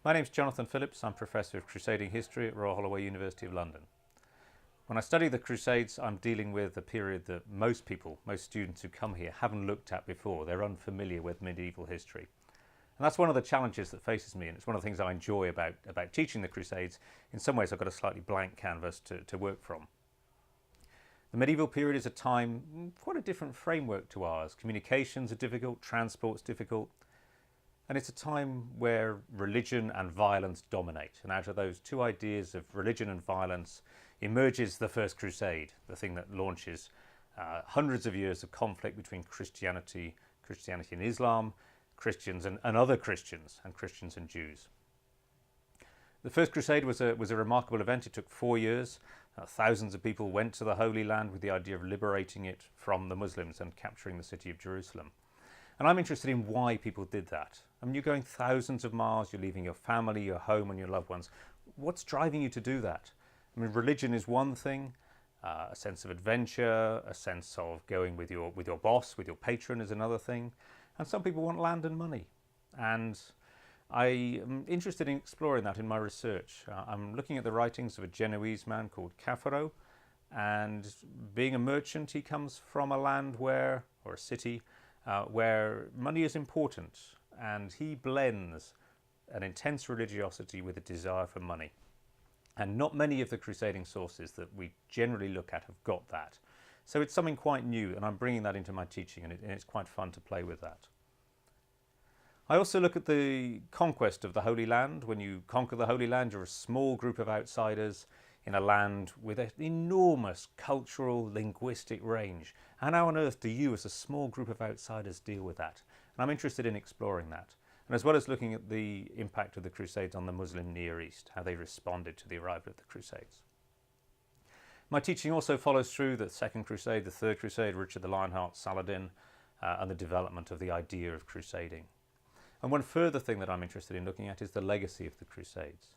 My name's Jonathan Phillips. I'm Professor of Crusading History at Royal Holloway, University of London. When I study the Crusades, I'm dealing with a period that most students who come here haven't looked at before. They're unfamiliar with medieval history. And that's one of the challenges that faces me, and it's one of the things I enjoy about teaching the Crusades. In some ways, I've got a slightly blank canvas to work from. The medieval period is a time, quite a different framework to ours. Communications are difficult, transport's difficult, and it's a time where religion and violence dominate. And out of those two ideas of religion and violence emerges the First Crusade, the thing that launches hundreds of years of conflict between Christianity and Islam, Christians and other Christians, and Christians and Jews. The First Crusade was a remarkable event. It took 4 years. Thousands of people went to the Holy Land with the idea of liberating it from the Muslims and capturing the city of Jerusalem. And I'm interested in why people did that. I mean, you're going thousands of miles, you're leaving your family, your home and your loved ones. What's driving you to do that? I mean, religion is one thing, a sense of adventure, a sense of going with your boss, with your patron is another thing. And some people want land and money. And I am interested in exploring that in my research. I'm looking at the writings of a Genoese man called Caffaro, and being a merchant, he comes from a land or a city, where money is important, and he blends an intense religiosity with a desire for money. And not many of the crusading sources that we generally look at have got that. So it's something quite new, and I'm bringing that into my teaching, and it's quite fun to play with that. I also look at the conquest of the Holy Land. When you conquer the Holy Land, you're a small group of outsiders in a land with an enormous cultural, linguistic range. And how on earth do you, as a small group of outsiders, deal with that? And I'm interested in exploring that. And as well as looking at the impact of the Crusades on the Muslim Near East, how they responded to the arrival of the Crusades. My teaching also follows through the Second Crusade, the Third Crusade, Richard the Lionheart, Saladin, and the development of the idea of crusading. And one further thing that I'm interested in looking at is the legacy of the Crusades.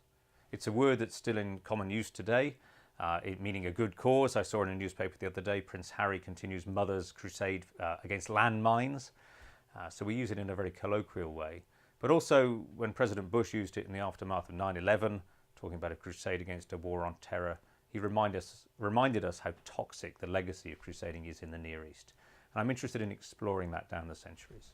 It's a word that's still in common use today, meaning a good cause. I saw in a newspaper the other day, Prince Harry continues Mother's crusade against landmines. So we use it in a very colloquial way. But also when President Bush used it in the aftermath of 9/11, talking about a crusade against a war on terror, he reminded us how toxic the legacy of crusading is in the Near East. And I'm interested in exploring that down the centuries.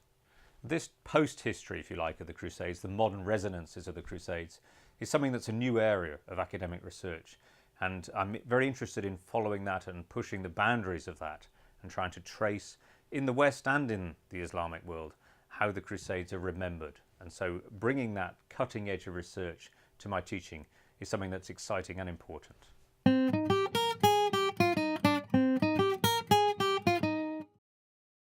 This post-history, if you like, of the Crusades, the modern resonances of the Crusades, is something that's a new area of academic research. And I'm very interested in following that and pushing the boundaries of that and trying to trace, in the West and in the Islamic world, how the Crusades are remembered. And so bringing that cutting edge of research to my teaching is something that's exciting and important.